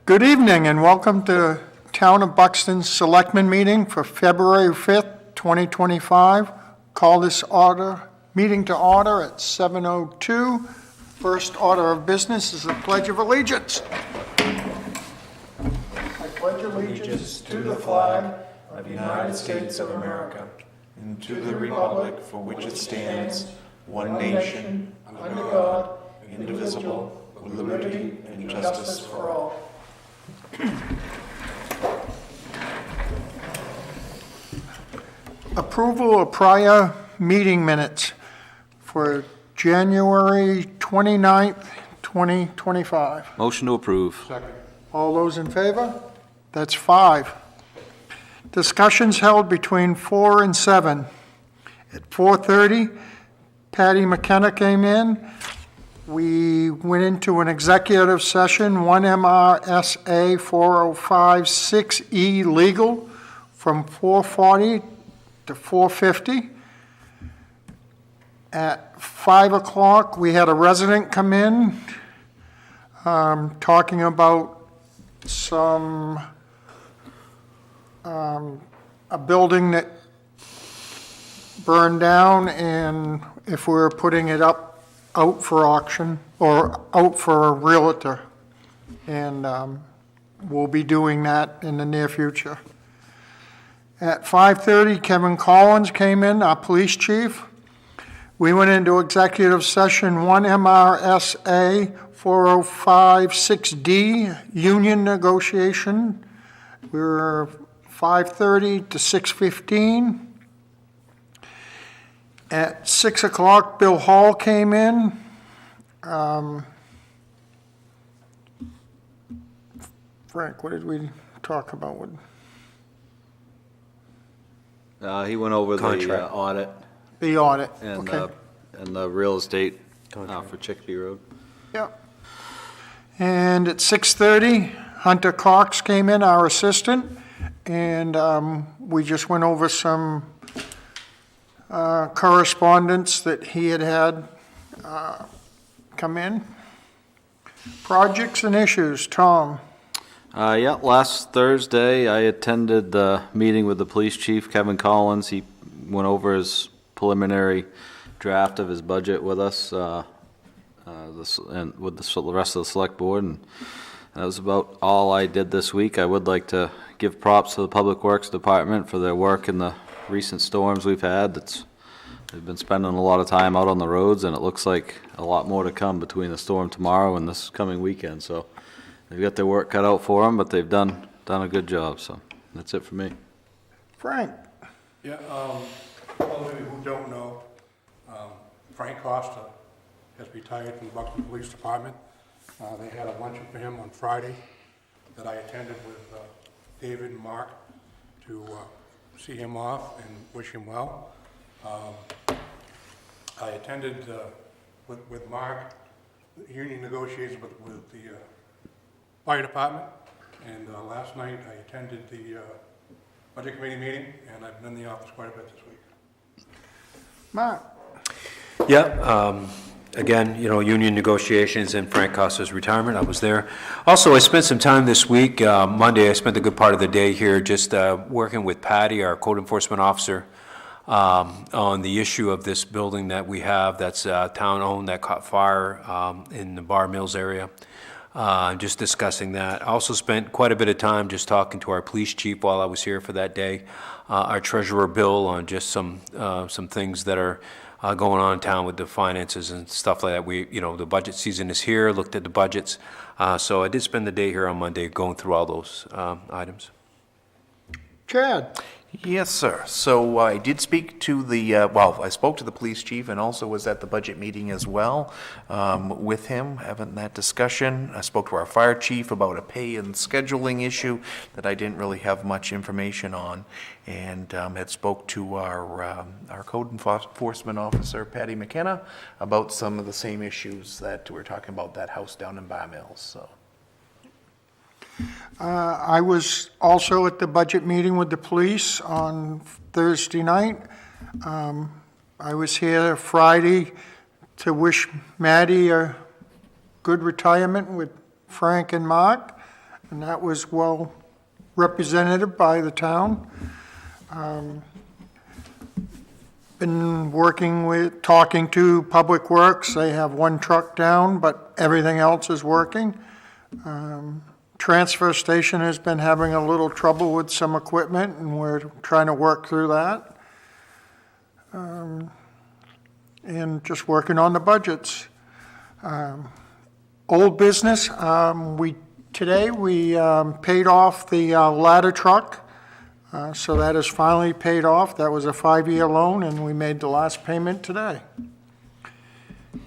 Good evening and welcome to Town of Buxton's Selectmen Meeting for February 5th, 2025. Call this meeting to order at 7:02. First order of business is the Pledge of Allegiance. I pledge allegiance to the flag of the United States of America and to the republic for which it stands, one nation, under God, indivisible, with liberty and justice for all. Approval of prior meeting minutes for January 29th, 2025. Motion to approve. Second. All those in favor? That's 5. Discussions held between 4 and 7. At 4:30, Patty McKenna came in. We went into an executive session, 1 MRSA 4056E legal, from 4:40 to 4:50. At 5 o'clock, we had a resident come in talking about a building that burned down, and if we were putting it out for auction or out for a realtor, and we'll be doing that in the near future. At 5:30, Kevin Collins came in, our police chief. We went into executive session 1 MRSA 4056D, union negotiation. We were 5:30 to 6:15. At 6 o'clock, Bill Hall came in. Frank, what did we talk about? He went over Contract. the audit The audit, and, okay. and the real estate for Chickpea Road. Yep. And at 6:30, Hunter Cox came in, our assistant, and we just went over some correspondence that he had come in. Projects and issues, Tom. Yeah, last Thursday, I attended the meeting with the police chief, Kevin Collins. He went over his preliminary draft of his budget with us, and with the rest of the select board, and that was about all I did this week. I would like to give props to the Public Works Department for their work in the recent storms we've had. They've been spending a lot of time out on the roads, and it looks like a lot more to come between the storm tomorrow and this coming weekend. So they've got their work cut out for them, but they've done a good job. So that's it for me. Frank. Yeah, for those of you who don't know, Frank Costa has retired from the Buxton Police Department. They had a luncheon for him on Friday that I attended with David and Mark to see him off and wish him well. I attended with Mark the union negotiations with the fire department, and last night I attended the budget committee meeting, and I've been in the office quite a bit this week. Mark. Yeah, again, union negotiations and Frank Costa's retirement, I was there. Also, I spent some time this week, Monday, I spent a good part of the day here just working with Patty, our code enforcement officer, on the issue of this building that we have that's town-owned that caught fire in the Bar Mills area. Just discussing that. I also spent quite a bit of time just talking to our police chief while I was here for that day. Our treasurer Bill on just some things that are going on in town with the finances and stuff like that. The budget season is here. Looked at the budgets. So I did spend the day here on Monday going through all those items. Chad. Yes, sir. So I did speak to I spoke to the police chief and also was at the budget meeting as well with him, having that discussion. I spoke to our fire chief about a pay and scheduling issue that I didn't really have much information on, and had spoke to our code enforcement officer, Patty McKenna, about some of the same issues that we're talking about, that house down in Bar Mills. So. I was also at the budget meeting with the police on Thursday night. I was here Friday to wish Maddie a good retirement with Frank and Mark. and that was well represented by the town. Been talking to Public Works. They have one truck down, but everything else is working. Transfer station has been having a little trouble with some equipment, and we're trying to work through that. And just working on the budgets. Old business, today we paid off the ladder truck. So that is finally paid off. That was a 5-year loan, and we made the last payment today.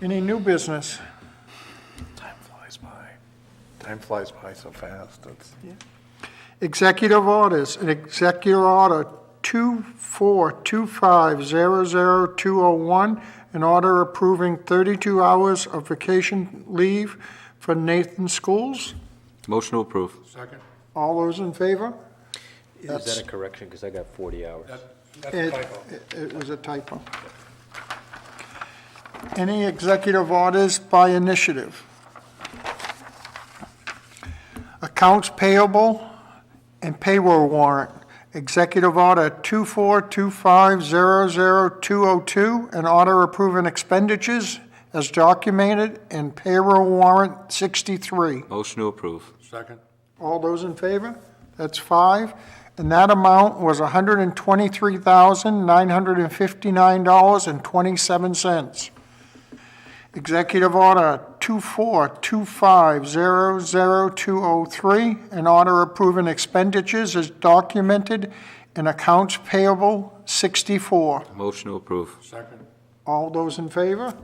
Any new business? Time flies by. Time flies by so fast. Executive orders. An executive order 2425000201, an order approving 32 hours of vacation leave for Nathan Schools. Motion to approve. Second? All those in favor? Is that a correction? Because I got 40 hours. That's a typo. It was a typo. Any executive orders by initiative? Accounts payable and payroll warrant. Executive Order 2425000202, an order approving expenditures as documented in payroll warrant 63. Motion to approve. Second? All those in favor? That's 5. And that amount was $123,959.27. Executive Order 2425000203, an order approving expenditures as documented in Accounts Payable 64. Motion to approve. Second? All those in favor?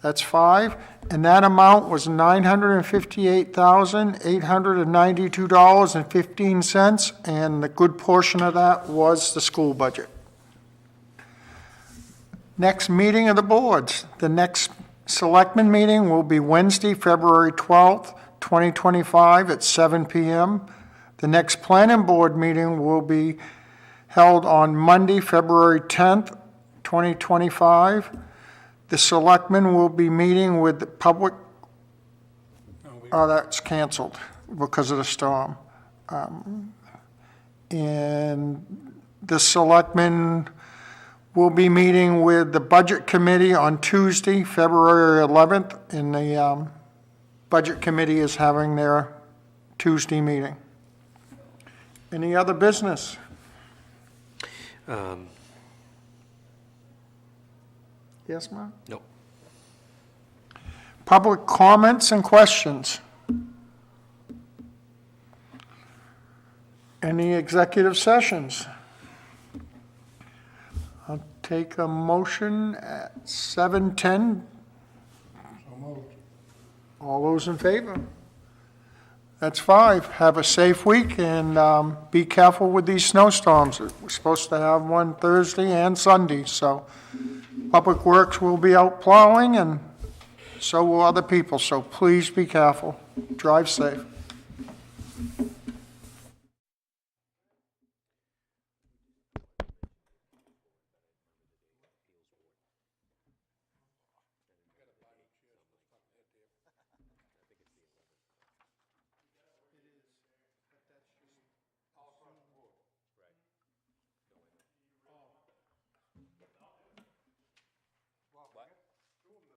That's 5. And that amount was $958,892.15, and the good portion of that was the school budget. Next meeting of the boards. The next selectmen meeting will be Wednesday, February 12th, 2025 at 7 p.m. The next planning board meeting will be held on Monday, February 10th, 2025. The selectmen will be meeting with the public. Oh, that's canceled because of the storm. And the selectmen will be meeting with the Budget Committee on Tuesday, February 11th, and the Budget Committee is having their Tuesday meeting. Any other business? Yes, ma'am? Nope. Public comments and questions? Any executive sessions? I'll take a motion at 7:10. So moved. All those in favor? That's 5. Have a safe week, and be careful with these snowstorms. We're supposed to have one Thursday and Sunday, so Public Works will be out plowing, and so will other people, so please be careful. Drive safe.